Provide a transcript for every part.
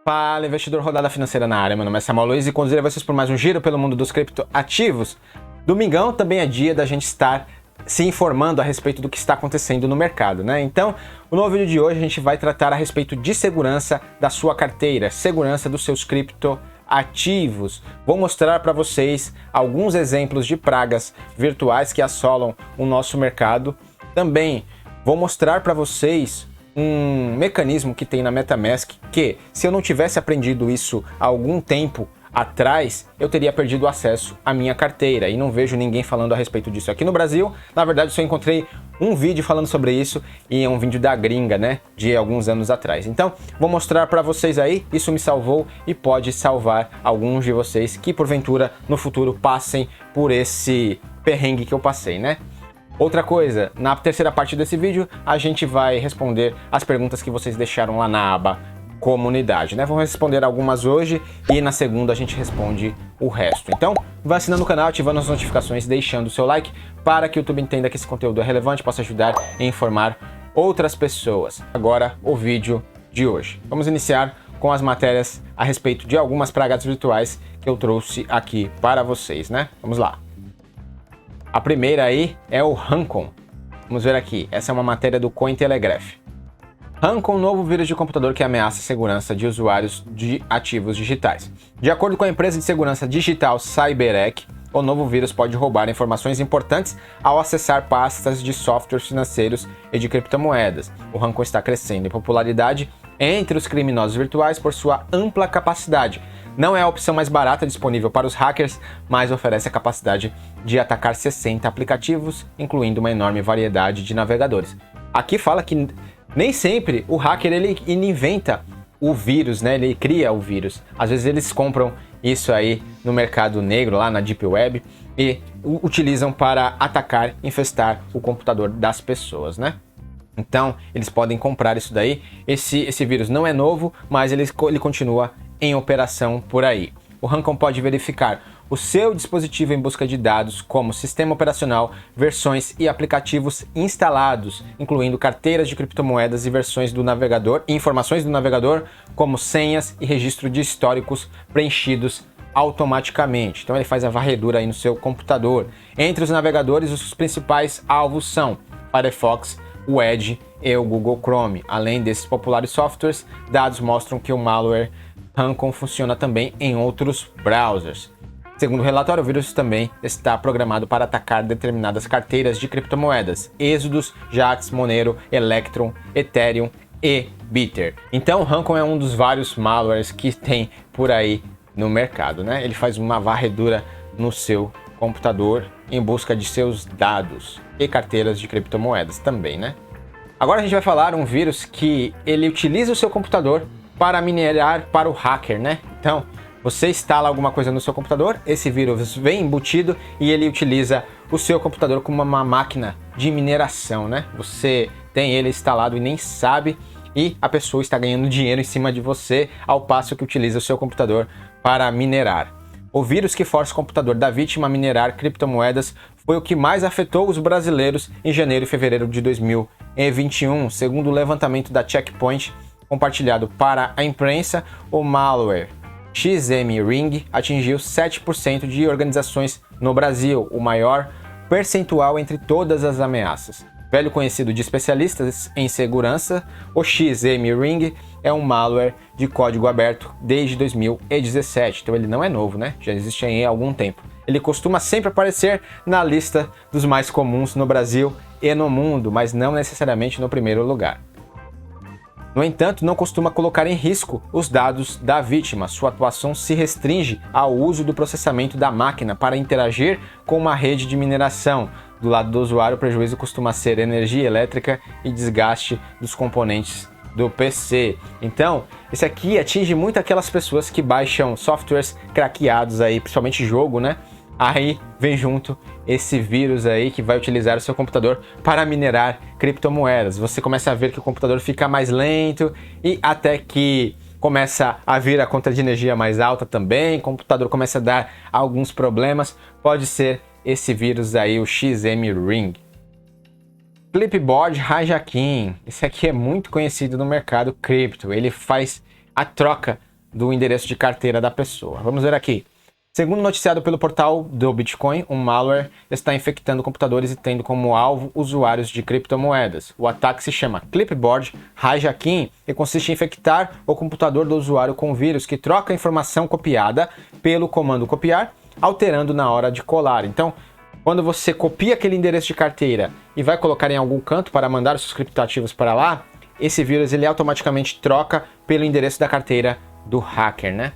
Fala, investidor, Rodada Financeira na área. Meu nome é Samuel Luiz e conduzirei vocês por mais um giro pelo mundo dos criptoativos. Domingão também é dia da gente estar se informando a respeito do que está acontecendo no mercado, né? Então, no vídeo de hoje a gente vai tratar a respeito de segurança da sua carteira, segurança dos seus criptoativos. Vou mostrar para vocês alguns exemplos de pragas virtuais que assolam o nosso mercado. Também vou mostrar para vocês um mecanismo que tem na MetaMask que, se eu não tivesse aprendido isso há algum tempo atrás, eu teria perdido acesso à minha carteira e não vejo ninguém falando a respeito disso aqui no Brasil. Na verdade, só encontrei um vídeo falando sobre isso e é um vídeo da gringa, né, de alguns anos atrás. Então, vou mostrar para vocês aí, isso me salvou e pode salvar alguns de vocês que porventura no futuro passem por esse perrengue que eu passei, né? Outra coisa, na terceira parte desse vídeo, a gente vai responder as perguntas que vocês deixaram lá na aba comunidade, né? Vamos responder algumas hoje e na segunda a gente responde o resto. Então, vai assinando o canal, ativando as notificações, deixando o seu like para que o YouTube entenda que esse conteúdo é relevante, possa ajudar a informar outras pessoas. Agora, o vídeo de hoje. Vamos iniciar com as matérias a respeito de algumas pragas virtuais que eu trouxe aqui para vocês, né? Vamos lá. A primeira aí é o Rancon. Vamos ver aqui, essa é uma matéria do Cointelegraph. Rancon, novo vírus de computador que ameaça a segurança de usuários de ativos digitais. De acordo com a empresa de segurança digital CyberEck, o novo vírus pode roubar informações importantes ao acessar pastas de softwares financeiros e de criptomoedas. O Rancon está crescendo em popularidade entre os criminosos virtuais por sua ampla capacidade. Não é a opção mais barata disponível para os hackers, mas oferece a capacidade de atacar 60 aplicativos, incluindo uma enorme variedade de navegadores. Aqui fala que nem sempre o hacker ele inventa o vírus, né? Ele cria o vírus. Às vezes eles compram isso aí no mercado negro, lá na Deep Web, e utilizam para atacar, infestar o computador das pessoas, né? Então, eles podem comprar isso daí. Esse vírus não é novo, mas ele continua em operação por aí. O Rancon pode verificar o seu dispositivo em busca de dados como sistema operacional, versões e aplicativos instalados, incluindo carteiras de criptomoedas e versões do navegador, e informações do navegador, como senhas e registro de históricos preenchidos automaticamente. Então ele faz a varredura aí no seu computador. Entre os navegadores, os principais alvos são Firefox, o Edge e o Google Chrome. Além desses populares softwares, dados mostram que o malware Rancon funciona também em outros browsers. Segundo o relatório, o vírus também está programado para atacar determinadas carteiras de criptomoedas: Exodus, Jax, Monero, Electron, Ethereum e Bitter. Então, o Rancon é um dos vários malwares que tem por aí no mercado, né? Ele faz uma varredura no seu computador em busca de seus dados e carteiras de criptomoedas também, né? Agora a gente vai falar um vírus que ele utiliza o seu computador para minerar para o hacker, né? Então, você instala alguma coisa no seu computador, esse vírus vem embutido e ele utiliza o seu computador como uma máquina de mineração, né? Você tem ele instalado e nem sabe, e a pessoa está ganhando dinheiro em cima de você, ao passo que utiliza o seu computador para minerar. O vírus que força o computador da vítima a minerar criptomoedas foi o que mais afetou os brasileiros em janeiro e fevereiro de 2021, segundo o levantamento da Checkpoint compartilhado para a imprensa. O malware XM-Ring atingiu 7% de organizações no Brasil, o maior percentual entre todas as ameaças. Velho conhecido de especialistas em segurança, o XM-Ring é um malware de código aberto desde 2017, então ele não é novo, né? Já existe aí há algum tempo. Ele costuma sempre aparecer na lista dos mais comuns no Brasil e no mundo, mas não necessariamente no primeiro lugar. No entanto, não costuma colocar em risco os dados da vítima. Sua atuação se restringe ao uso do processamento da máquina para interagir com uma rede de mineração. Do lado do usuário, o prejuízo costuma ser energia elétrica e desgaste dos componentes do PC. Então, esse aqui atinge muito aquelas pessoas que baixam softwares craqueados aí, principalmente jogo, né? Aí vem junto esse vírus aí que vai utilizar o seu computador para minerar criptomoedas. Você começa a ver que o computador fica mais lento e até que começa a vir a conta de energia mais alta também, o computador começa a dar alguns problemas. Pode ser esse vírus aí, o XM-Ring. Clipboard Hijacking. Esse aqui é muito conhecido no mercado cripto. Ele faz a troca do endereço de carteira da pessoa. Vamos ver aqui. Segundo noticiado pelo portal do Bitcoin, um malware está infectando computadores e tendo como alvo usuários de criptomoedas. O ataque se chama Clipboard Hijacking e consiste em infectar o computador do usuário com vírus que troca a informação copiada pelo comando copiar, alterando na hora de colar. Então, quando você copia aquele endereço de carteira e vai colocar em algum canto para mandar os seus criptoativos para lá, esse vírus ele automaticamente troca pelo endereço da carteira do hacker, né?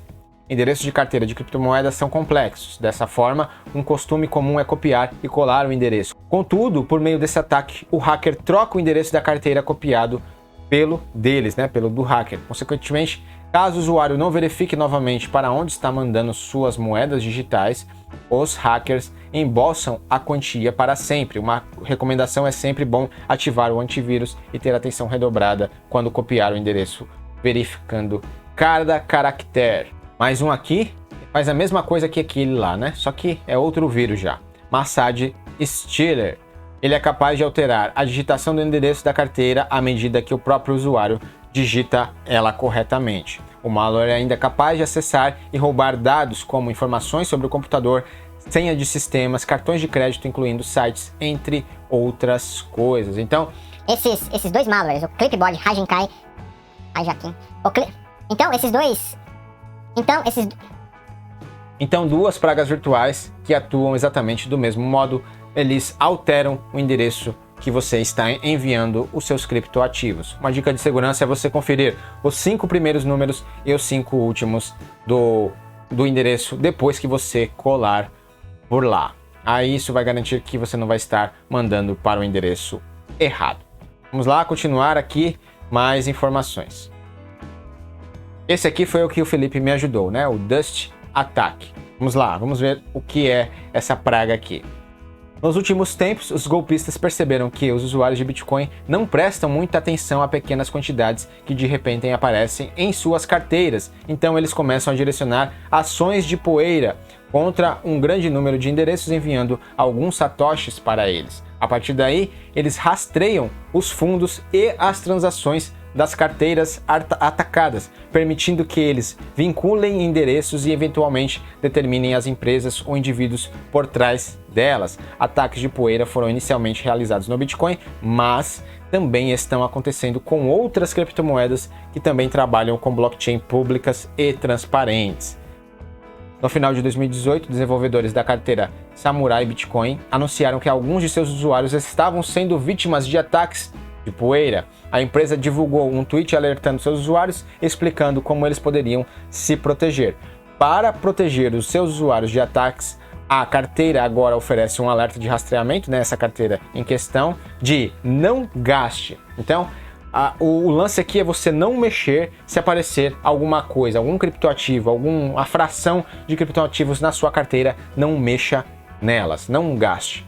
Endereços de carteira de criptomoedas são complexos. Dessa forma, um costume comum é copiar e colar o endereço. Contudo, por meio desse ataque, o hacker troca o endereço da carteira copiado pelo deles, né? Pelo do hacker. Consequentemente, caso o usuário não verifique novamente para onde está mandando suas moedas digitais, os hackers embolsam a quantia para sempre. Uma recomendação é sempre bom ativar o antivírus e ter atenção redobrada quando copiar o endereço, verificando cada caractere. Mais um aqui, faz a mesma coisa que aquele lá, né? Só que é outro vírus já. Massage Stealer. Ele é capaz de alterar a digitação do endereço da carteira à medida que o próprio usuário digita ela corretamente. O malware é ainda capaz de acessar e roubar dados como informações sobre o computador, senha de sistemas, cartões de crédito, incluindo sites, entre outras coisas. Então, esses dois malwares, o Clipboard Hijacking, Então, duas pragas virtuais que atuam exatamente do mesmo modo, eles alteram o endereço que você está enviando os seus criptoativos. Uma dica de segurança é você conferir os 5 primeiros números e os 5 últimos do endereço depois que você colar por lá. Aí isso vai garantir que você não vai estar mandando para o endereço errado. Vamos lá, continuar aqui mais informações. Esse aqui foi o que o Felipe me ajudou, né? O Dust Attack. Vamos lá, vamos ver o que é essa praga aqui. Nos últimos tempos, os golpistas perceberam que os usuários de Bitcoin não prestam muita atenção a pequenas quantidades que de repente aparecem em suas carteiras. Então eles começam a direcionar ações de poeira contra um grande número de endereços, enviando alguns satoshis para eles. A partir daí, eles rastreiam os fundos e as transações das carteiras atacadas, permitindo que eles vinculem endereços e eventualmente determinem as empresas ou indivíduos por trás delas. Ataques de poeira foram inicialmente realizados no Bitcoin, mas também estão acontecendo com outras criptomoedas que também trabalham com blockchain públicas e transparentes. No final de 2018, desenvolvedores da carteira Samurai Bitcoin anunciaram que alguns de seus usuários estavam sendo vítimas de ataques de poeira. A empresa divulgou um tweet alertando seus usuários, explicando como eles poderiam se proteger. Para proteger os seus usuários de ataques, a carteira agora oferece um alerta de rastreamento, né, essa carteira em questão, de não gaste. Então, o lance aqui é você não mexer se aparecer alguma coisa, algum criptoativo, alguma fração de criptoativos na sua carteira, não mexa nelas, não gaste.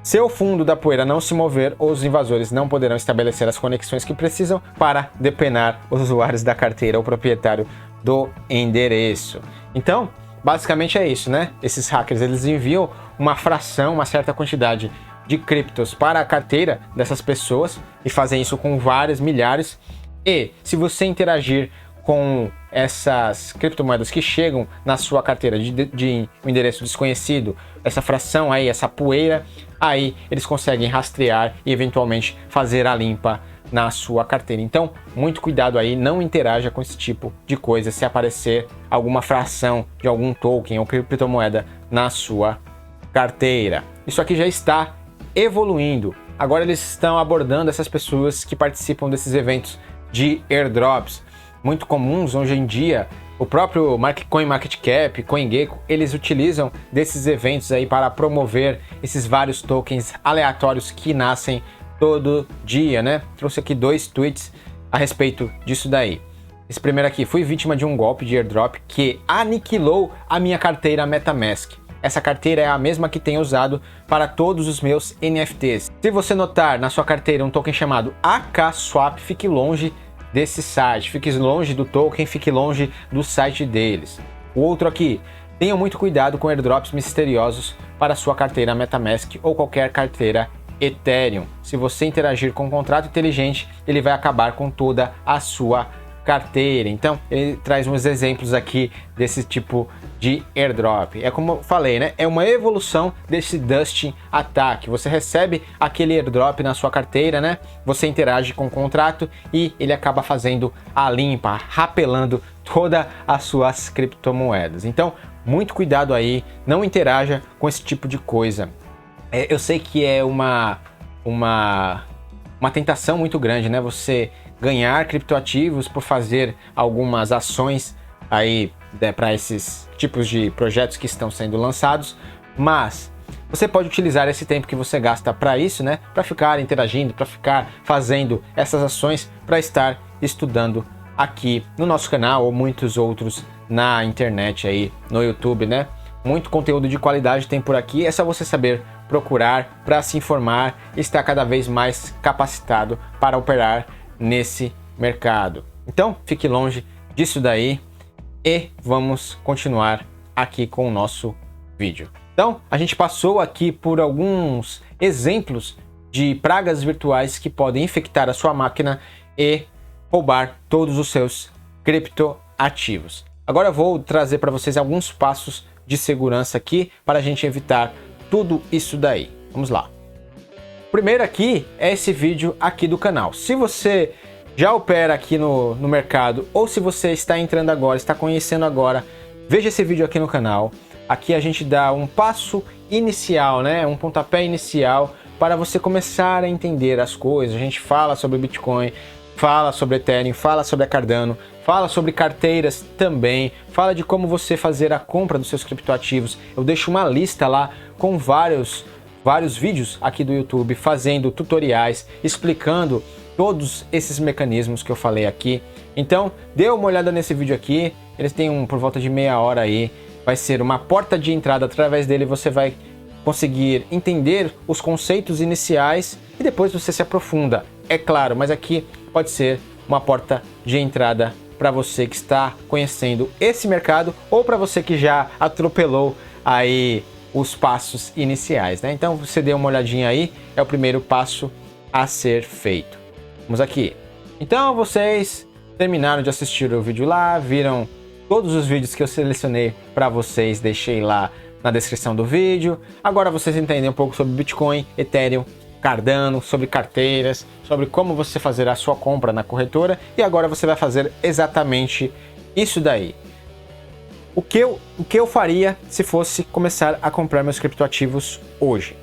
Se o fundo da poeira não se mover, os invasores não poderão estabelecer as conexões que precisam para depenar os usuários da carteira ou proprietário do endereço. Então, basicamente é isso, né? Esses hackers, eles enviam uma fração, uma certa quantidade de criptos para a carteira dessas pessoas e fazem isso com várias milhares. E se você interagir com essas criptomoedas que chegam na sua carteira de um endereço desconhecido, essa fração aí, essa poeira, aí eles conseguem rastrear e eventualmente fazer a limpa na sua carteira. Então, muito cuidado aí, não interaja com esse tipo de coisa se aparecer alguma fração de algum token ou criptomoeda na sua carteira. Isso aqui já está evoluindo. Agora eles estão abordando essas pessoas que participam desses eventos de airdrops muito comuns hoje em dia. O próprio CoinMarketCap, CoinGecko, eles utilizam desses eventos aí para promover esses vários tokens aleatórios que nascem todo dia, né? Trouxe aqui 2 tweets a respeito disso daí. Esse primeiro aqui: fui vítima de um golpe de airdrop que aniquilou a minha carteira MetaMask. Essa carteira é a mesma que tenho usado para todos os meus NFTs. Se você notar na sua carteira um token chamado AKSwap, fique longe desse site, fique longe do token, fique longe do site deles. O outro aqui: tenha muito cuidado com airdrops misteriosos para sua carteira MetaMask ou qualquer carteira Ethereum. Se você interagir com um contrato inteligente, ele vai acabar com toda a sua carteira. Então ele traz uns exemplos aqui desse tipo de airdrop. É como eu falei, né? É uma evolução desse dusting attack. Você recebe aquele airdrop na sua carteira, né? Você interage com o contrato e ele acaba fazendo a limpa, rapelando todas as suas criptomoedas. Então, muito cuidado aí, não interaja com esse tipo de coisa. Eu sei que é uma tentação muito grande, né? Você ganhar criptoativos por fazer algumas ações aí, né, para esses tipos de projetos que estão sendo lançados, mas você pode utilizar esse tempo que você gasta para isso, né? Para ficar interagindo, para ficar fazendo essas ações, para estar estudando aqui no nosso canal ou muitos outros na internet aí, no YouTube, né? Muito conteúdo de qualidade tem por aqui, é só você saber procurar para se informar e estar cada vez mais capacitado para operar nesse mercado. Então, fique longe disso daí e vamos continuar aqui com o nosso vídeo. Então, a gente passou aqui por alguns exemplos de pragas virtuais que podem infectar a sua máquina e roubar todos os seus criptoativos. Agora eu vou trazer para vocês alguns passos de segurança aqui para a gente evitar tudo isso daí. Vamos lá. Primeiro aqui é esse vídeo aqui do canal. Se você já opera aqui no mercado ou se você está entrando agora, está conhecendo agora, veja esse vídeo aqui no canal. Aqui a gente dá um passo inicial, né? Um pontapé inicial para você começar a entender as coisas. A gente fala sobre Bitcoin, fala sobre Ethereum, fala sobre a Cardano, fala sobre carteiras também, fala de como você fazer a compra dos seus criptoativos. Eu deixo uma lista lá com vários vídeos aqui do YouTube fazendo tutoriais, explicando todos esses mecanismos que eu falei aqui. Então, dê uma olhada nesse vídeo aqui, eles têm por volta de meia hora aí, vai ser uma porta de entrada, através dele você vai conseguir entender os conceitos iniciais e depois você se aprofunda, é claro, mas aqui pode ser uma porta de entrada para você que está conhecendo esse mercado ou para você que já atropelou aí os passos iniciais, né? Então você dê uma olhadinha aí, é o primeiro passo a ser feito. Vamos aqui. Então vocês terminaram de assistir o vídeo lá, viram todos os vídeos que eu selecionei para vocês, deixei lá na descrição do vídeo. Agora vocês entendem um pouco sobre Bitcoin, Ethereum, Cardano, sobre carteiras, sobre como você fazer a sua compra na corretora e agora você vai fazer exatamente isso daí. O que eu faria se fosse começar a comprar meus criptoativos hoje?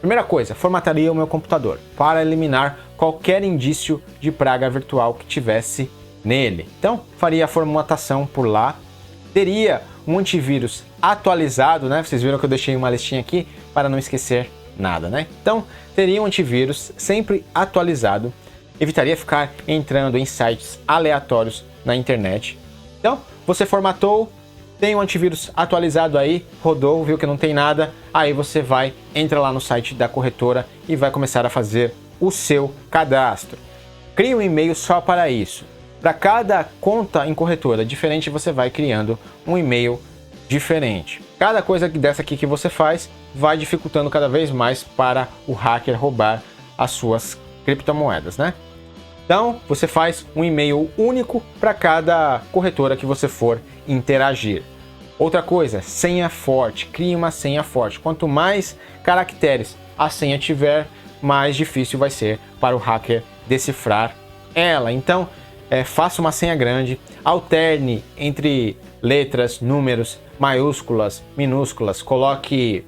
Primeira coisa, formataria o meu computador para eliminar qualquer indício de praga virtual que tivesse nele. Então, faria a formatação por lá, teria um antivírus atualizado, né? Vocês viram que eu deixei uma listinha aqui para não esquecer nada, né? Então, teria um antivírus sempre atualizado, evitaria ficar entrando em sites aleatórios na internet. Então, você formatou, tem um antivírus atualizado aí, rodou, viu que não tem nada, aí você entra lá no site da corretora e vai começar a fazer o seu cadastro. Crie um e-mail só para isso. Para cada conta em corretora diferente, você vai criando um e-mail diferente. Cada coisa dessa aqui que você faz vai dificultando cada vez mais para o hacker roubar as suas criptomoedas, né? Então, você faz um e-mail único para cada corretora que você for interagir. Outra coisa, senha forte. Crie uma senha forte. Quanto mais caracteres a senha tiver, mais difícil vai ser para o hacker decifrar ela. Então, faça uma senha grande, alterne entre letras, números, maiúsculas, minúsculas, coloque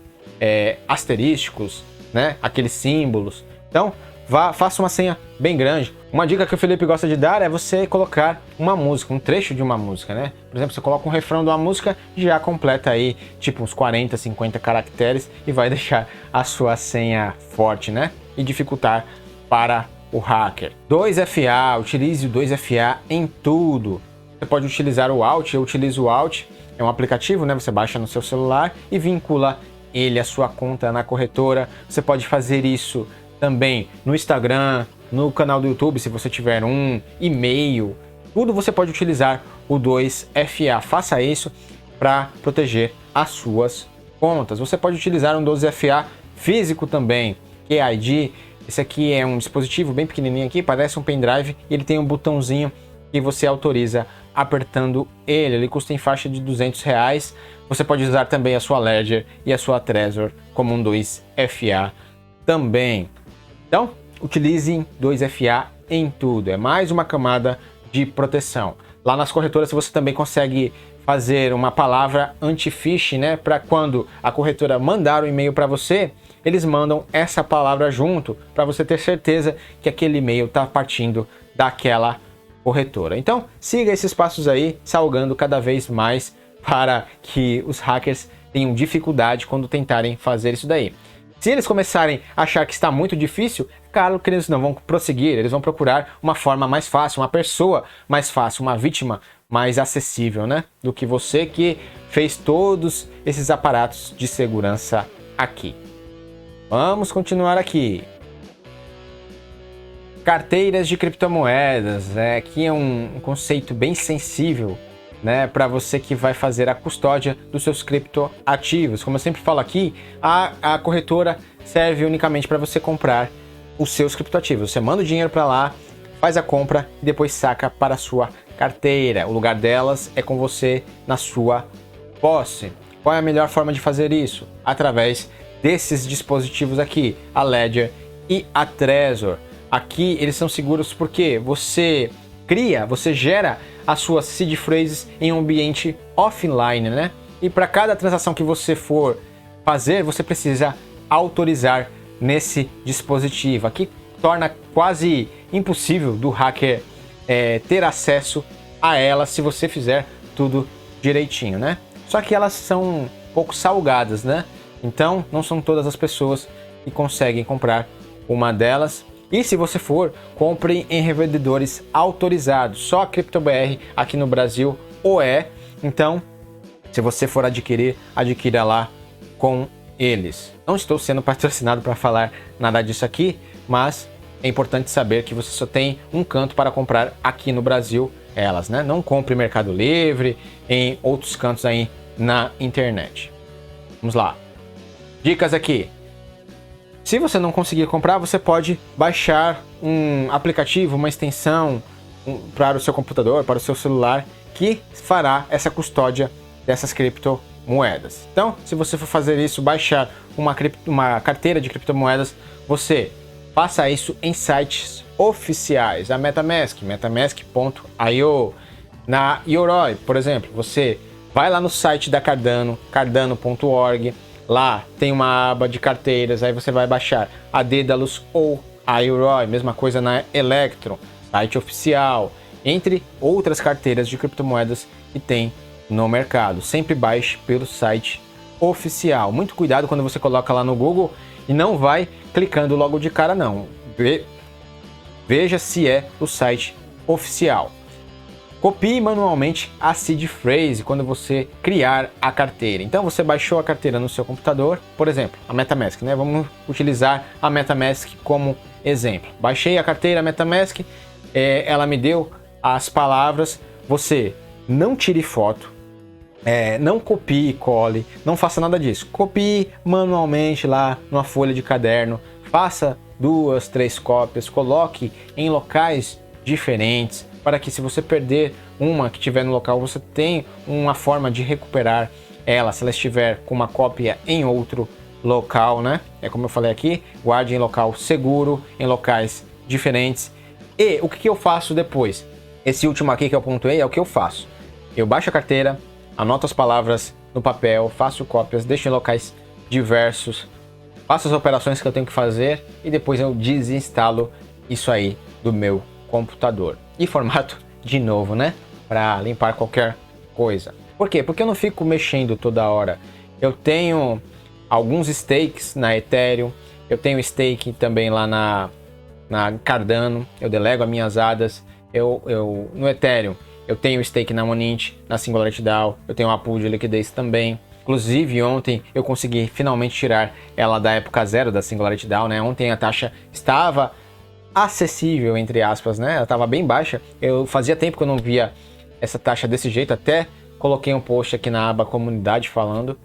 asterísticos, né? Aqueles símbolos. Então, faça uma senha bem grande. Uma dica que o Felipe gosta de dar é você colocar uma música, um trecho de uma música, né? Por exemplo, você coloca um refrão de uma música e já completa aí, tipo, uns 40, 50 caracteres e vai deixar a sua senha forte, né? E dificultar para o hacker. 2FA, utilize o 2FA em tudo. Você pode utilizar o Alt, eu utilizo o Alt, é um aplicativo, né? Você baixa no seu celular e vincula ele à sua conta na corretora. Você pode fazer isso também no Instagram, no canal do YouTube, se você tiver um e-mail, tudo você pode utilizar o 2FA. Faça isso para proteger as suas contas. Você pode utilizar um 2FA físico também, QID. Esse aqui é um dispositivo bem pequenininho aqui, parece um pendrive, e ele tem um botãozinho e você autoriza apertando ele. Ele custa em faixa de R$200. Você pode usar também a sua Ledger e a sua Trezor como um 2FA também. Então, utilize 2FA em tudo. É mais uma camada de proteção. Lá nas corretoras você também consegue fazer uma palavra anti-phishing, né? Para quando a corretora mandar o e-mail para você, eles mandam essa palavra junto, para você ter certeza que aquele e-mail está partindo daquela corretora. Então, siga esses passos aí, salgando cada vez mais para que os hackers tenham dificuldade quando tentarem fazer isso daí. Se eles começarem a achar que está muito difícil, claro que eles não vão prosseguir, eles vão procurar uma forma mais fácil, uma pessoa mais fácil, uma vítima mais acessível, né? Do que você que fez todos esses aparatos de segurança aqui. Vamos continuar aqui. Carteiras de criptomoedas, aqui é um conceito bem sensível, né, para você que vai fazer a custódia dos seus criptoativos. Como eu sempre falo aqui, a corretora serve unicamente para você comprar os seus criptoativos. Você manda o dinheiro para lá, faz a compra e depois saca para a sua carteira. O lugar delas é com você na sua posse. Qual é a melhor forma de fazer isso? Através desses dispositivos aqui, a Ledger e a Trezor. Aqui eles são seguros porque você gera as suas seed phrases em um ambiente offline, né? E para cada transação que você for fazer, você precisa autorizar nesse dispositivo. Aqui torna quase impossível do hacker ter acesso a elas se você fizer tudo direitinho, né? Só que elas são um pouco salgadas, né? Então não são todas as pessoas que conseguem comprar uma delas. E se você for, compre em revendedores autorizados. Só a CryptoBR aqui no Brasil Então, se você for adquirir, adquira lá com eles. Não estou sendo patrocinado para falar nada disso aqui, mas é importante saber que você só tem um canto para comprar aqui no Brasil elas, né? Não compre em Mercado Livre, em outros cantos aí na internet. Vamos lá. Dicas aqui. Se você não conseguir comprar, você pode baixar um aplicativo, uma extensão para o seu computador, para o seu celular, que fará essa custódia dessas criptomoedas. Então, se você for fazer isso, baixar uma carteira de criptomoedas, você faça isso em sites oficiais. A MetaMask, metamask.io. Na Yoroi, por exemplo, você vai lá no site da Cardano, cardano.org. Lá tem uma aba de carteiras, aí você vai baixar a Daedalus ou a Yoroi, mesma coisa na Electron, site oficial, entre outras carteiras de criptomoedas que tem no mercado. Sempre baixe pelo site oficial. Muito cuidado quando você coloca lá no Google e não vai clicando logo de cara não. Veja se é o site oficial. Copie manualmente a seed phrase quando você criar a carteira. Então você baixou a carteira no seu computador, por exemplo, a MetaMask, né? Vamos utilizar a MetaMask como exemplo. Baixei a carteira MetaMask, ela me deu as palavras. Você não tire foto, não copie e cole, não faça nada disso. Copie manualmente lá numa folha de caderno, faça 2, 3 cópias, coloque em locais diferentes, para que se você perder uma que estiver no local, você tem uma forma de recuperar ela, se ela estiver com uma cópia em outro local, né? É como eu falei aqui, guarde em local seguro, em locais diferentes. E o que eu faço depois? Esse último aqui que eu pontuei é o que eu faço. Eu baixo a carteira, anoto as palavras no papel, faço cópias, deixo em locais diversos, faço as operações que eu tenho que fazer e depois eu desinstalo isso aí do meu computador e formato de novo, né? Para limpar qualquer coisa. Por quê? Porque eu não fico mexendo toda hora. Eu tenho alguns stakes na Ethereum, eu tenho stake também lá na Cardano, eu delego as minhas ADAs, no Ethereum eu tenho stake na Monint, na Singularity DAO, eu tenho uma pool de liquidez também. Inclusive ontem eu consegui finalmente tirar ela da época zero da Singularity DAO, né? Ontem a taxa estava acessível, entre aspas, né? Ela estava bem baixa. Eu fazia tempo que eu não via essa taxa desse jeito, até coloquei um post aqui na aba comunidade falando.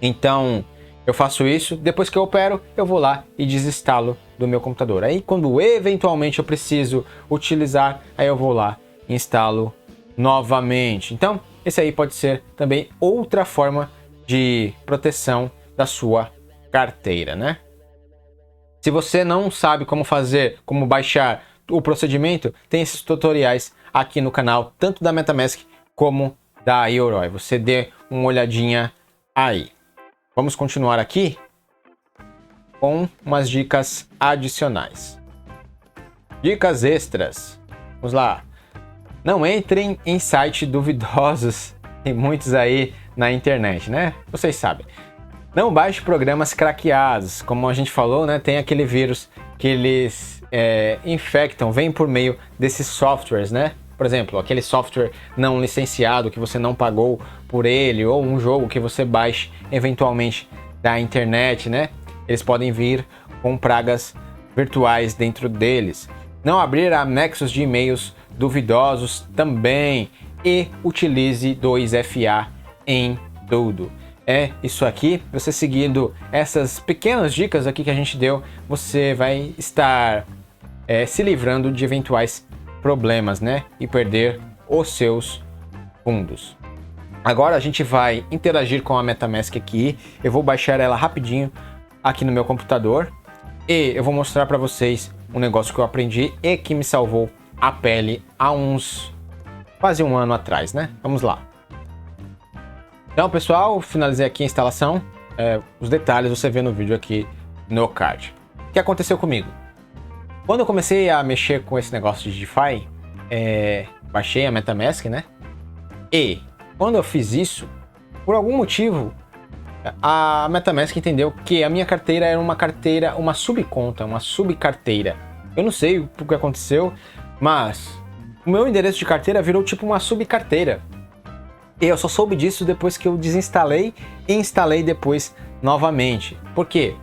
Então, eu faço isso, depois que eu opero, eu vou lá e desinstalo do meu computador. Aí, quando eventualmente eu preciso utilizar, aí eu vou lá instalo novamente. Então, esse aí pode ser também outra forma de proteção da sua carteira, né? Se você não sabe como fazer, como baixar o procedimento, tem esses tutoriais aqui no canal, tanto da MetaMask como da Yoroi. Você dê uma olhadinha aí. Vamos continuar aqui com umas dicas adicionais. Dicas extras. Vamos lá. Não entrem em sites duvidosos. Tem muitos aí na internet, né? Vocês sabem. Não baixe programas craqueados. Como a gente falou, né? Tem aquele vírus que eles infectam, vem por meio desses softwares, né? Por exemplo, aquele software não licenciado que você não pagou por ele, ou um jogo que você baixe eventualmente da internet, né? Eles podem vir com pragas virtuais dentro deles. Não abrir anexos de e-mails duvidosos também. E utilize 2FA em tudo. É isso aqui. Você seguindo essas pequenas dicas aqui que a gente deu, você vai estar se livrando de eventuais problemas, né? E perder os seus fundos. Agora a gente vai interagir com a MetaMask aqui. Eu vou baixar ela rapidinho aqui no meu computador e eu vou mostrar para vocês um negócio que eu aprendi e que me salvou a pele há quase um ano atrás, né? Vamos lá. Então, pessoal, finalizei aqui a instalação. Os detalhes você vê no vídeo aqui no card. O que aconteceu comigo? Quando eu comecei a mexer com esse negócio de DeFi, baixei a MetaMask, né? E quando eu fiz isso, por algum motivo, a MetaMask entendeu que a minha carteira era uma subconta, uma subcarteira. Eu não sei o que aconteceu, mas o meu endereço de carteira virou tipo uma subcarteira. E eu só soube disso depois que eu desinstalei e instalei depois novamente. Por quê?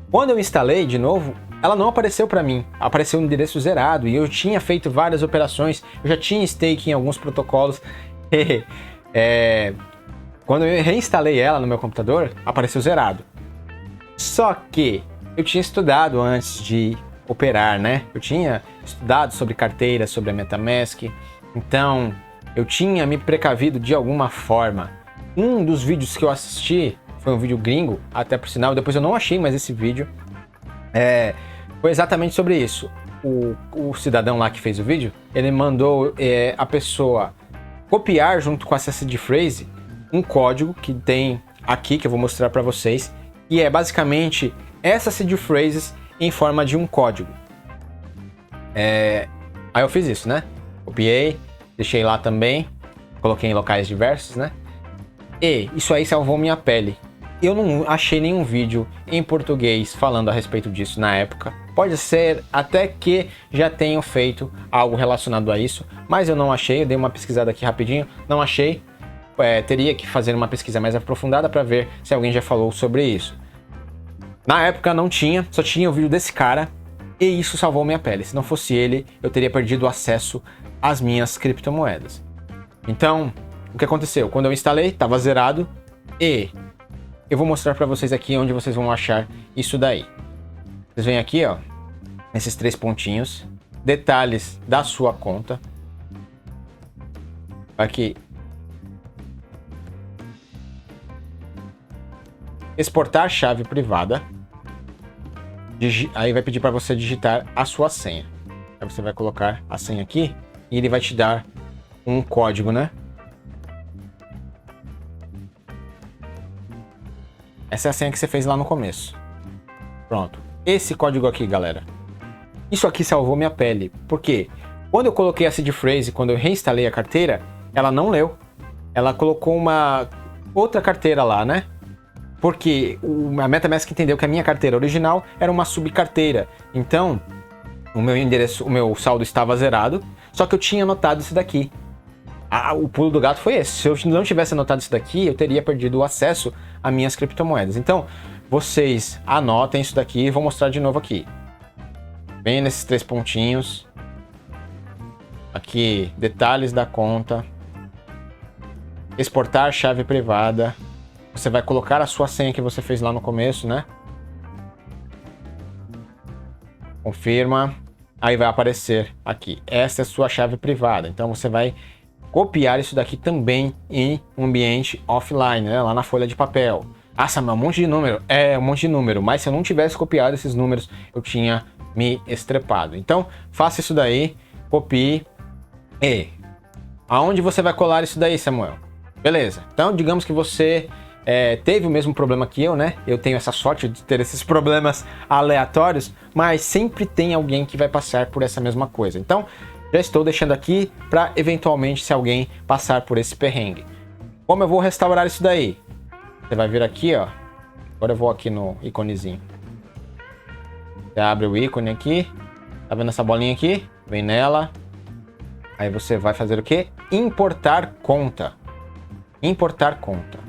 Quando eu instalei de novo, ela não apareceu para mim. Apareceu um endereço zerado e eu tinha feito várias operações, eu já tinha stake em alguns protocolos. Quando eu reinstalei ela no meu computador, apareceu zerado. Só que eu tinha estudado antes de operar, né? Eu tinha estudado sobre carteira, sobre a MetaMask. Então, eu tinha me precavido de alguma forma. Um dos vídeos que eu assisti foi um vídeo gringo, até por sinal, depois eu não achei mais esse vídeo. Foi exatamente sobre isso. O cidadão lá que fez o vídeo, ele mandou a pessoa copiar junto com essa seed phrase um código que tem aqui, que eu vou mostrar para vocês, e é basicamente essa seed phrases em forma de um código. Aí eu fiz isso, né? Copiei, deixei lá também, coloquei em locais diversos, né? E isso aí salvou minha pele. Eu não achei nenhum vídeo em português falando a respeito disso na época. Pode ser até que já tenham feito algo relacionado a isso, mas eu não achei. Eu dei uma pesquisada aqui rapidinho, não achei. Teria que fazer uma pesquisa mais aprofundada para ver se alguém já falou sobre isso. Na época não tinha, só tinha o vídeo desse cara e isso salvou minha pele. Se não fosse ele, eu teria perdido o acesso às minhas criptomoedas. Então, o que aconteceu? Quando eu instalei, estava zerado e eu vou mostrar para vocês aqui onde vocês vão achar isso daí. Vocês vêm aqui, ó, nesses 3 pontinhos, detalhes da sua conta. Aqui. Exportar chave privada. Aí vai pedir para você digitar a sua senha. Aí você vai colocar a senha aqui e ele vai te dar um código, né? Essa é a senha que você fez lá no começo. Pronto. Esse código aqui, galera. Isso aqui salvou minha pele. Por quê? Quando eu coloquei a seed phrase, quando eu reinstalei a carteira, ela não leu. Ela colocou uma outra carteira lá, né? Porque a MetaMask entendeu que a minha carteira original era uma subcarteira. Então, o meu endereço, o meu saldo estava zerado, só que eu tinha anotado isso daqui. O pulo do gato foi esse. Se eu não tivesse anotado isso daqui, eu teria perdido o acesso às minhas criptomoedas. Então, vocês anotem isso daqui e vou mostrar de novo aqui. Vem nesses 3 pontinhos. Aqui, detalhes da conta. Exportar chave privada. Você vai colocar a sua senha que você fez lá no começo, né? Confirma. aí vai aparecer aqui, essa é a sua chave privada. Então você vai copiar isso daqui também em um ambiente offline, né? Lá na folha de papel. Ah, Samuel, um monte de número. É, um monte de número, mas se eu não tivesse copiado esses números, eu tinha me estrepado. Então, faça isso daí, copie. E aonde você vai colar isso daí, Samuel? Beleza, então digamos que você teve o mesmo problema que eu, né? Eu tenho essa sorte de ter esses problemas aleatórios, mas sempre tem alguém que vai passar por essa mesma coisa. Então, já estou deixando aqui para eventualmente se alguém passar por esse perrengue. Como eu vou restaurar isso daí? Você vai vir aqui, ó. Agora eu vou aqui no íconezinho. Você abre o ícone aqui. Tá vendo essa bolinha aqui? Vem nela. Aí você vai fazer o quê? Importar conta. Importar conta.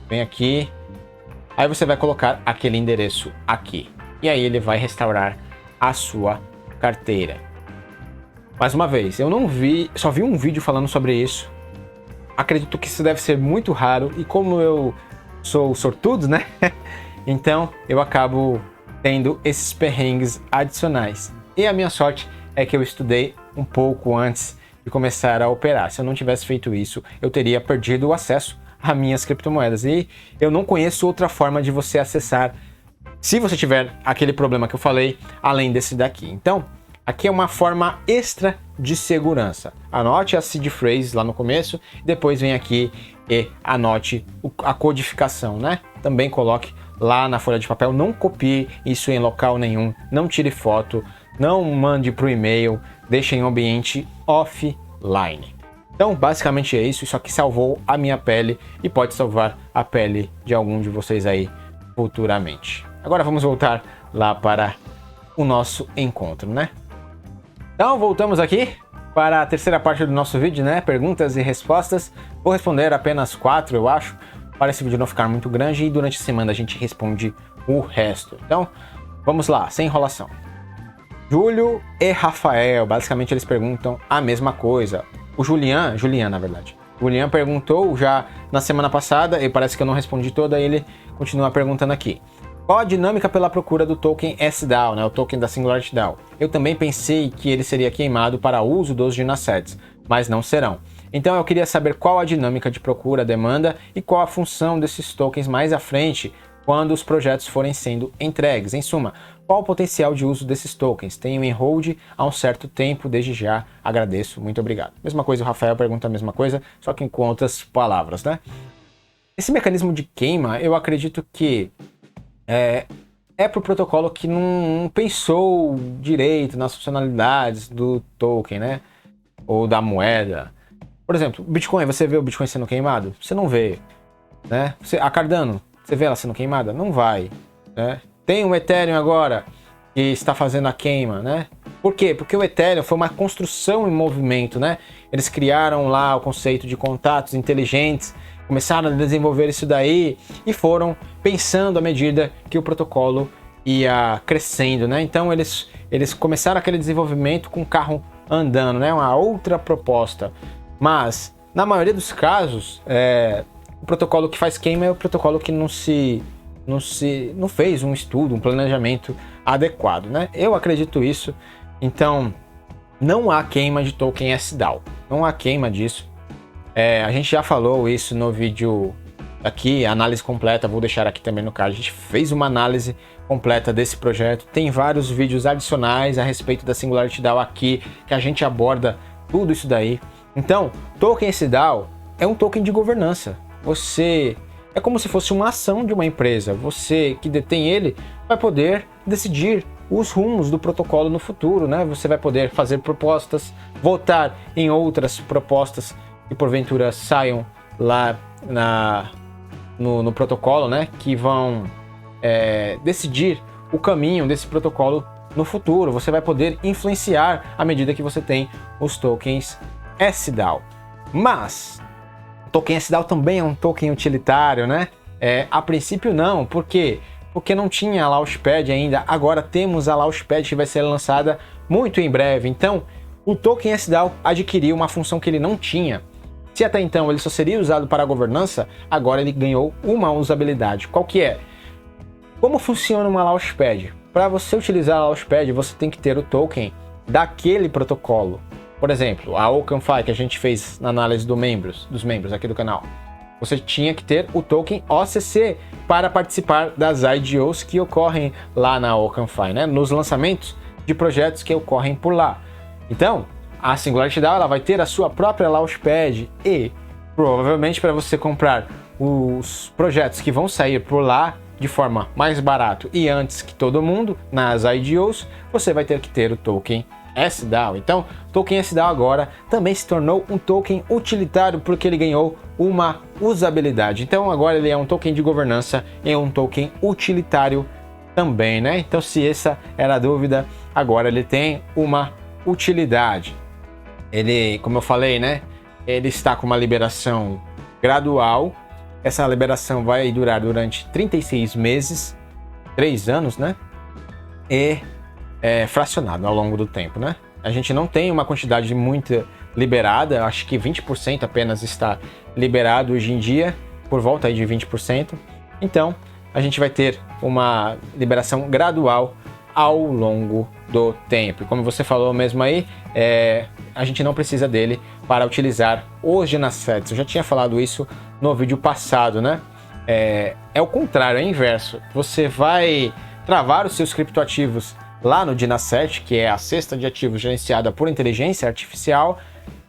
Vem aqui. Aí você vai colocar aquele endereço aqui. E aí ele vai restaurar a sua carteira. Mais uma vez, eu não vi, só vi um vídeo falando sobre isso. Acredito que isso deve ser muito raro. E como eu sou sortudo, né? Então eu acabo tendo esses perrengues adicionais. E a minha sorte é que eu estudei um pouco antes de começar a operar. Se eu não tivesse feito isso, eu teria perdido o acesso às minhas criptomoedas. E eu não conheço outra forma de você acessar, se você tiver aquele problema que eu falei, além desse daqui. Então, aqui é uma forma extra de segurança. Anote a seed phrase lá no começo, depois vem aqui e anote a codificação, né? Também coloque lá na folha de papel, não copie isso em local nenhum, não tire foto, não mande para o e-mail, deixe em um ambiente offline. Então, basicamente é isso aqui salvou a minha pele e pode salvar a pele de algum de vocês aí futuramente. Agora vamos voltar lá para o nosso encontro, né? Então, voltamos aqui para a terceira parte do nosso vídeo, né? Perguntas e respostas. Vou responder apenas 4, eu acho, para esse vídeo não ficar muito grande, e durante a semana a gente responde o resto. Então, vamos lá, sem enrolação. Júlio e Rafael, basicamente eles perguntam a mesma coisa. O Julian na verdade. O Julian perguntou já na semana passada, e parece que eu não respondi toda, ele continua perguntando aqui. Qual a dinâmica pela procura do token SDAO, né, o token da Singularity DAO? Eu também pensei que ele seria queimado para uso dos Dynasets, mas não serão. Então eu queria saber qual a dinâmica de procura, demanda e qual a função desses tokens mais à frente quando os projetos forem sendo entregues. Em suma, qual o potencial de uso desses tokens? Tenho em hold há um certo tempo, desde já agradeço, muito obrigado. Mesma coisa, o Rafael pergunta a mesma coisa, só que com outras palavras, né? Esse mecanismo de queima, eu acredito que é para o protocolo que não pensou direito nas funcionalidades do token, né? Ou da moeda. Por exemplo, Bitcoin, você vê o Bitcoin sendo queimado? Você não vê, né? A Cardano, você vê ela sendo queimada? Não vai, né? Tem o Ethereum agora que está fazendo a queima, né? Por quê? Porque o Ethereum foi uma construção em movimento, né? Eles criaram lá o conceito de contatos inteligentes, começaram a desenvolver isso daí e foram pensando à medida que o protocolo ia crescendo, né? Então eles começaram aquele desenvolvimento com o carro andando, né? Uma outra proposta. Mas, na maioria dos casos, o protocolo que faz queima é o protocolo que não fez um estudo, um planejamento adequado, né? Eu acredito isso. Então, não há queima de token SDAO. Não há queima disso. A gente já falou isso no vídeo aqui, análise completa, vou deixar aqui também no card. A gente fez uma análise completa desse projeto. Tem vários vídeos adicionais a respeito da Singularity DAO aqui, que a gente aborda tudo isso daí. Então, token SDAO é um token de governança. É como se fosse uma ação de uma empresa. Você que detém ele vai poder decidir os rumos do protocolo no futuro, né? Você vai poder fazer propostas, votar em outras propostas que porventura saiam lá no protocolo, né? Que vão decidir o caminho desse protocolo no futuro. Você vai poder influenciar à medida que você tem os tokens SDAO. Mas o token SDAO também é um token utilitário, né? A princípio não, por quê? Porque não tinha a Launchpad ainda. Agora temos a Launchpad que vai ser lançada muito em breve. Então, o token SDAO adquiriu uma função que ele não tinha. Se até então ele só seria usado para a governança, agora ele ganhou uma usabilidade. Qual que é? Como funciona uma Launchpad? Para você utilizar a Launchpad, você tem que ter o token daquele protocolo. Por exemplo, a OpenFi que a gente fez na análise dos membros aqui do canal. Você tinha que ter o token OCC para participar das IDOs que ocorrem lá na OpenFi, né? Nos lançamentos de projetos que ocorrem por lá. Então, a Singularity DAO ela vai ter a sua própria Launchpad e provavelmente para você comprar os projetos que vão sair por lá de forma mais barato e antes que todo mundo nas IDOs, você vai ter que ter o token SDAO. Então, o token SDAO agora também se tornou um token utilitário porque ele ganhou uma usabilidade. Então, agora ele é um token de governança e um token utilitário também, né? Então, se essa era a dúvida, agora ele tem uma utilidade. Ele, como eu falei, né? Ele está com uma liberação gradual. Essa liberação vai durar durante 36 meses, 3 anos, né? E é fracionado ao longo do tempo, né? A gente não tem uma quantidade muito liberada, acho que 20% apenas está liberado hoje em dia, por volta aí de 20%. Então, a gente vai ter uma liberação gradual ao longo do tempo. E como você falou mesmo aí, a gente não precisa dele para utilizar os Dynasets. Eu já tinha falado isso no vídeo passado, né? É o contrário, é o inverso. Você vai travar os seus criptoativos lá no Dynaset, que é a cesta de ativos gerenciada por inteligência artificial,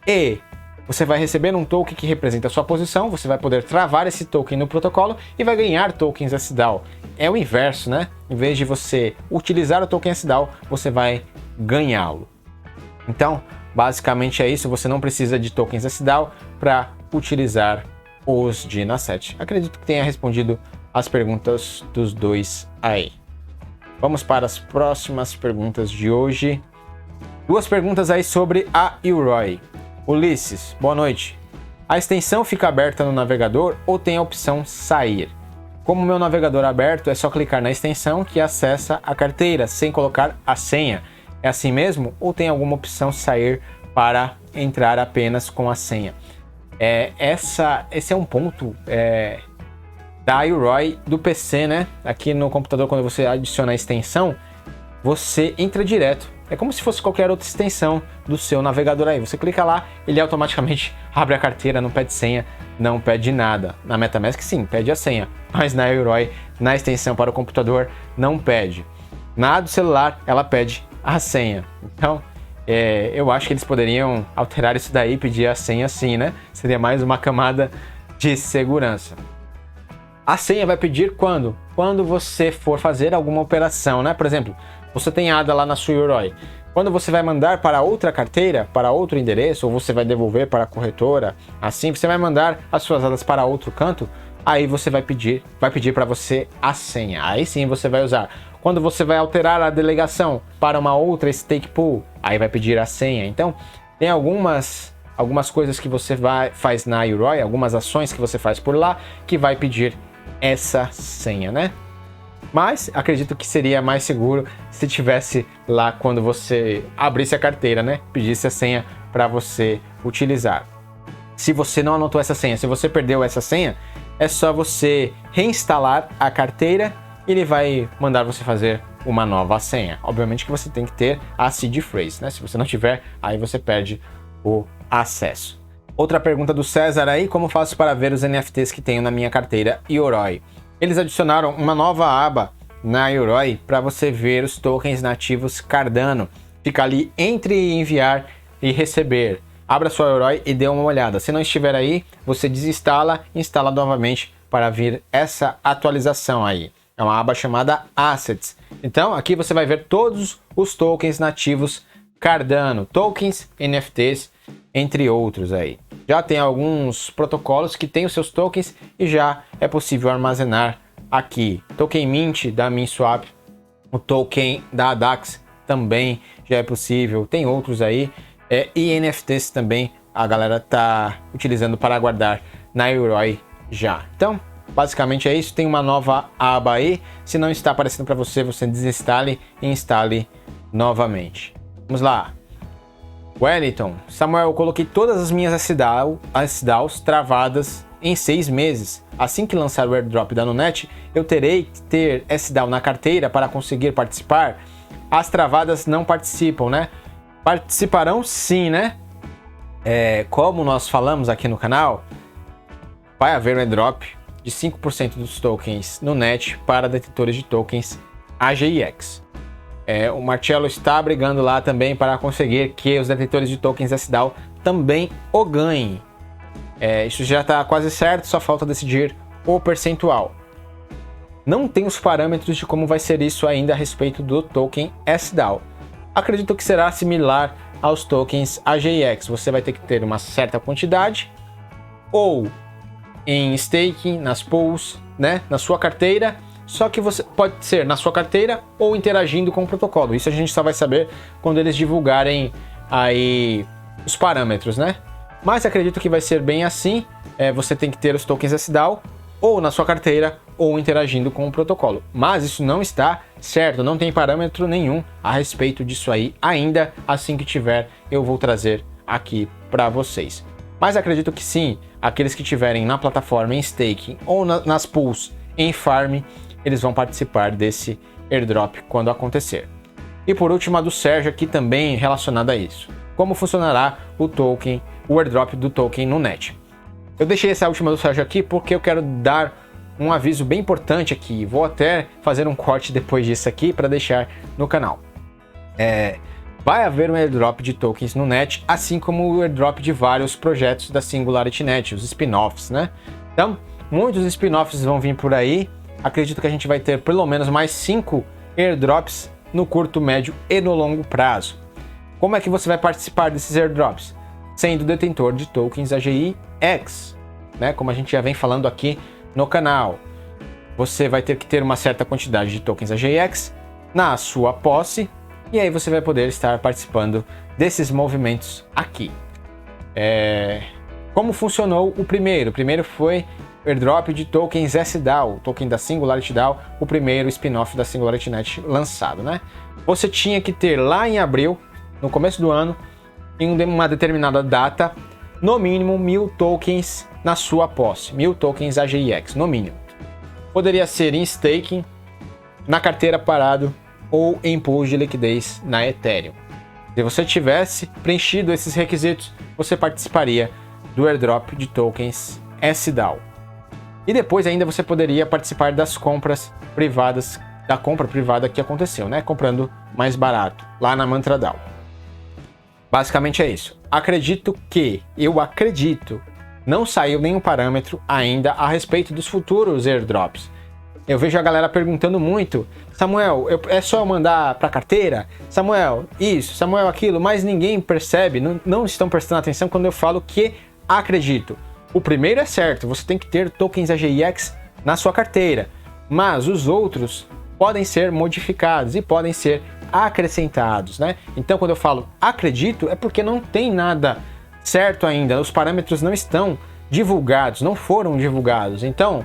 e você vai receber um token que representa a sua posição, você vai poder travar esse token no protocolo e vai ganhar tokens SDAO. É o inverso, né? Em vez de você utilizar o token SDAO, você vai ganhá-lo. Então, basicamente é isso, você não precisa de tokens SDAO para utilizar os Dynaset. Acredito que tenha respondido as perguntas dos dois aí. Vamos para as próximas perguntas de hoje. 2 perguntas aí sobre a Yoroi. Ulisses, boa noite. A extensão fica aberta no navegador ou tem a opção sair? Como o meu navegador é aberto, é só clicar na extensão que acessa a carteira sem colocar a senha. É assim mesmo? Ou tem alguma opção sair para entrar apenas com a senha? Esse é um ponto da Yoroi do PC, né? Aqui no computador, quando você adiciona a extensão, você entra direto. É como se fosse qualquer outra extensão do seu navegador aí. Você clica lá, ele automaticamente abre a carteira, não pede senha, não pede nada. Na MetaMask sim, pede a senha, mas na Yoroi, na extensão para o computador, não pede. Na do celular, ela pede a senha. Então, eu acho que eles poderiam alterar isso daí e pedir a senha sim, né? Seria mais uma camada de segurança. A senha vai pedir quando? Quando você for fazer alguma operação, né? Por exemplo, você tem ADA lá na sua Yoroi. Quando você vai mandar para outra carteira, para outro endereço, ou você vai devolver para a corretora, assim, você vai mandar as suas ADAs para outro canto, aí você vai pedir para você a senha. Aí sim você vai usar. Quando você vai alterar a delegação para uma outra stake pool, aí vai pedir a senha. Então, tem algumas coisas que você faz na Yoroi, algumas ações que você faz por lá, que vai pedir essa senha, né? Mas acredito que seria mais seguro se tivesse lá quando você abrisse a carteira, né? Pedisse a senha para você utilizar. Se você não anotou essa senha, se você perdeu essa senha, é só você reinstalar a carteira e ele vai mandar você fazer uma nova senha. Obviamente que você tem que ter a seed phrase, né? Se você não tiver, aí você perde o acesso. Outra pergunta do César aí, como faço para ver os NFTs que tenho na minha carteira Yoroi? Eles adicionaram uma nova aba na Yoroi para você ver os tokens nativos Cardano. Fica ali entre enviar e receber. Abra sua Yoroi e dê uma olhada. Se não estiver aí, você desinstala e instala novamente para vir essa atualização aí. É uma aba chamada Assets. Então aqui você vai ver todos os tokens nativos Cardano, tokens, NFTs, entre outros aí. Já tem alguns protocolos que têm os seus tokens e já é possível armazenar aqui. Token Mint da MinSwap, o token da ADAX também já é possível. Tem outros aí. E NFTs também a galera tá utilizando para guardar na Yoroi já. Então, basicamente é isso. Tem uma nova aba aí. Se não está aparecendo para você, você desinstale e instale novamente. Vamos lá. Wellington, Samuel, eu coloquei todas as minhas SDAOs travadas em 6 meses. Assim que lançar o airdrop da Nunet, eu terei que ter SDAO na carteira para conseguir participar? As travadas não participam, né? Participarão sim, né? Como nós falamos aqui no canal, vai haver um airdrop de 5% dos tokens no net para detentores de tokens AGIX. O Marcelo está brigando lá também para conseguir que os detentores de tokens SDAO também o ganhem. Isso já está quase certo, só falta decidir o percentual. Não tem os parâmetros de como vai ser isso ainda a respeito do token SDAO. Acredito que será similar aos tokens AGIX. Você vai ter que ter uma certa quantidade, ou em staking, nas pools, né, na sua carteira. Só que você pode ser na sua carteira ou interagindo com o protocolo. Isso a gente só vai saber quando eles divulgarem aí os parâmetros, né? Mas acredito que vai ser bem assim. Você tem que ter os tokens SDAO ou na sua carteira ou interagindo com o protocolo. Mas isso não está certo, não tem parâmetro nenhum a respeito disso aí ainda. Assim que tiver, eu vou trazer aqui para vocês. Mas acredito que sim, aqueles que tiverem na plataforma em staking ou nas pools em farm, eles vão participar desse airdrop quando acontecer. E por último, a do Sérgio aqui também relacionada a isso. Como funcionará o airdrop do token no net? Eu deixei essa última do Sérgio aqui porque eu quero dar um aviso bem importante aqui. Vou até fazer um corte depois disso aqui para deixar no canal. Vai haver um airdrop de tokens no net, assim como o airdrop de vários projetos da Singularity Net, os spin-offs, né? Então, muitos spin-offs vão vir por aí. Acredito que a gente vai ter pelo menos mais 5 airdrops no curto, médio e no longo prazo. Como é que você vai participar desses airdrops? Sendo detentor de tokens AGIX, né? Como a gente já vem falando aqui no canal. Você vai ter que ter uma certa quantidade de tokens AGIX na sua posse, e aí você vai poder estar participando desses movimentos aqui. Como funcionou o primeiro? O primeiro foi o airdrop de tokens SDAO, o token da Singularity DAO, o primeiro spin-off da Singularity Net lançado, né? Você tinha que ter lá em abril, no começo do ano, em uma determinada data, no mínimo 1000 tokens na sua posse, 1000 tokens AGIX, no mínimo. Poderia ser em staking, na carteira parado ou em pools de liquidez na Ethereum. Se você tivesse preenchido esses requisitos, você participaria do airdrop de tokens SDAO. E depois ainda você poderia participar das compras privadas, da compra privada que aconteceu, né? Comprando mais barato, lá na MantraDAO. Basicamente é isso. Eu acredito, não saiu nenhum parâmetro ainda a respeito dos futuros airdrops. Eu vejo a galera perguntando muito: Samuel, é só eu mandar para carteira? Samuel, isso, Samuel, aquilo, mas ninguém percebe, não estão prestando atenção quando eu falo que acredito. O primeiro é certo, você tem que ter tokens AGIX na sua carteira, mas os outros podem ser modificados e podem ser acrescentados, né? Então, quando eu falo acredito, é porque não tem nada certo ainda, os parâmetros não estão divulgados, não foram divulgados. Então,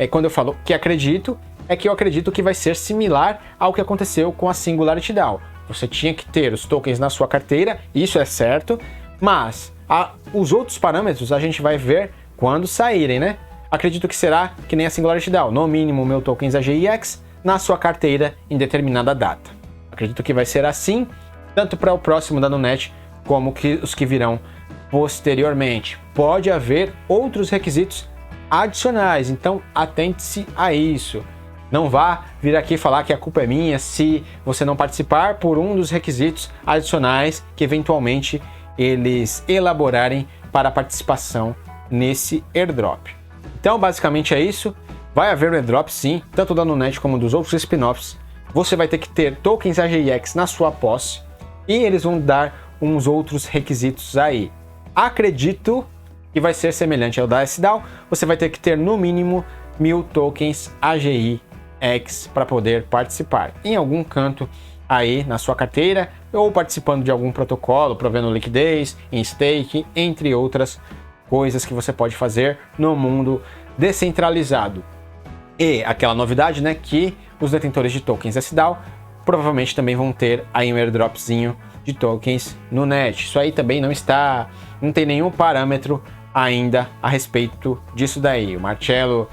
quando eu falo que acredito, é que eu acredito que vai ser similar ao que aconteceu com a Singularity DAO. Você tinha que ter os tokens na sua carteira, isso é certo, mas os outros parâmetros a gente vai ver quando saírem, né? Acredito que será que nem a Singularity DAO, no mínimo 1000 tokens AGIX na sua carteira em determinada data. Acredito que vai ser assim, tanto para o próximo da Nunet, como que os que virão posteriormente. Pode haver outros requisitos adicionais, então atente-se a isso. Não vá vir aqui falar que a culpa é minha se você não participar por um dos requisitos adicionais que eventualmente eles elaborarem para a participação nesse airdrop. Então basicamente é isso. Vai haver um airdrop sim, tanto da Nunet como dos outros spin-offs. Você vai ter que ter tokens AGIX na sua posse e eles vão dar uns outros requisitos aí. Acredito que vai ser semelhante ao da SDAO. Você vai ter que ter no mínimo 1000 tokens AGIX para poder participar em algum canto aí na sua carteira ou participando de algum protocolo, provendo liquidez, em stake, entre outras coisas que você pode fazer no mundo descentralizado. E aquela novidade, né, que os detentores de tokens SDAO provavelmente também vão ter aí um airdropzinho de tokens no net. Isso aí também não tem nenhum parâmetro ainda a respeito disso daí. O Marcelo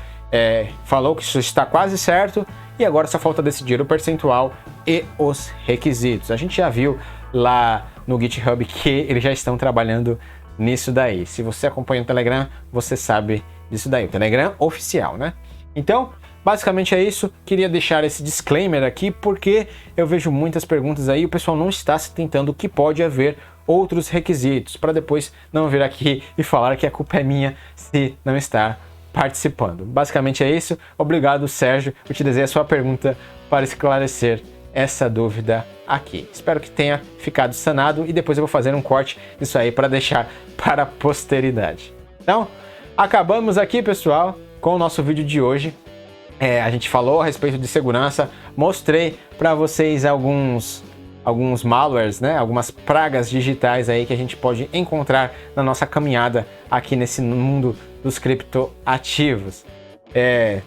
falou que isso está quase certo e agora só falta decidir o percentual e os requisitos. A gente já viu lá no GitHub que eles já estão trabalhando nisso daí. Se você acompanha o Telegram, você sabe disso daí. O Telegram oficial, né? Então, basicamente é isso. Queria deixar esse disclaimer aqui porque eu vejo muitas perguntas aí e o pessoal não está se tentando que pode haver outros requisitos, para depois não vir aqui e falar que a culpa é minha se não estar participando. Basicamente é isso. Obrigado, Sérgio. Eu te desejo a sua pergunta para esclarecer essa dúvida aqui. Espero que tenha ficado sanado e depois eu vou fazer um corte disso aí para deixar para a posteridade. Então, acabamos aqui, pessoal, com o nosso vídeo de hoje. A gente falou a respeito de segurança, mostrei para vocês alguns malwares, né? Algumas pragas digitais aí que a gente pode encontrar na nossa caminhada aqui nesse mundo dos criptoativos.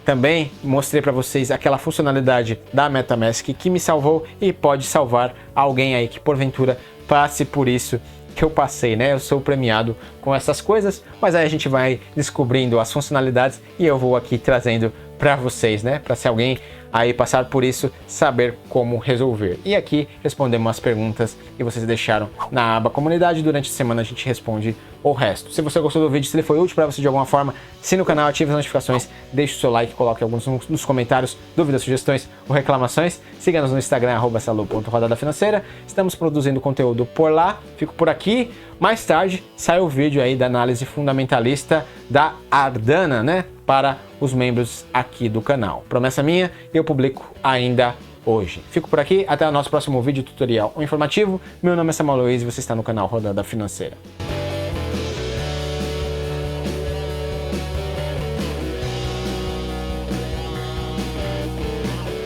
Também mostrei para vocês aquela funcionalidade da MetaMask que me salvou e pode salvar alguém aí que porventura passe por isso que eu passei, né? Eu sou premiado com essas coisas, mas aí a gente vai descobrindo as funcionalidades e eu vou aqui trazendo para vocês, né? Para se alguém aí passar por isso, saber como resolver. E aqui respondemos as perguntas que vocês deixaram na aba comunidade. Durante a semana a gente responde o resto. Se você gostou do vídeo, se ele foi útil para você de alguma forma, assine o canal, ative as notificações, deixe o seu like, coloque alguns nos comentários, dúvidas, sugestões ou reclamações. Siga-nos no Instagram, @salu.rodadafinanceira. Estamos produzindo conteúdo por lá. Fico por aqui. Mais tarde sai o vídeo aí da análise fundamentalista da Ardana, né? Para os membros aqui do canal. Promessa minha, eu publico ainda hoje. Fico por aqui, até o nosso próximo vídeo tutorial ou informativo. Meu nome é Samuel Luiz e você está no canal Rodada Financeira.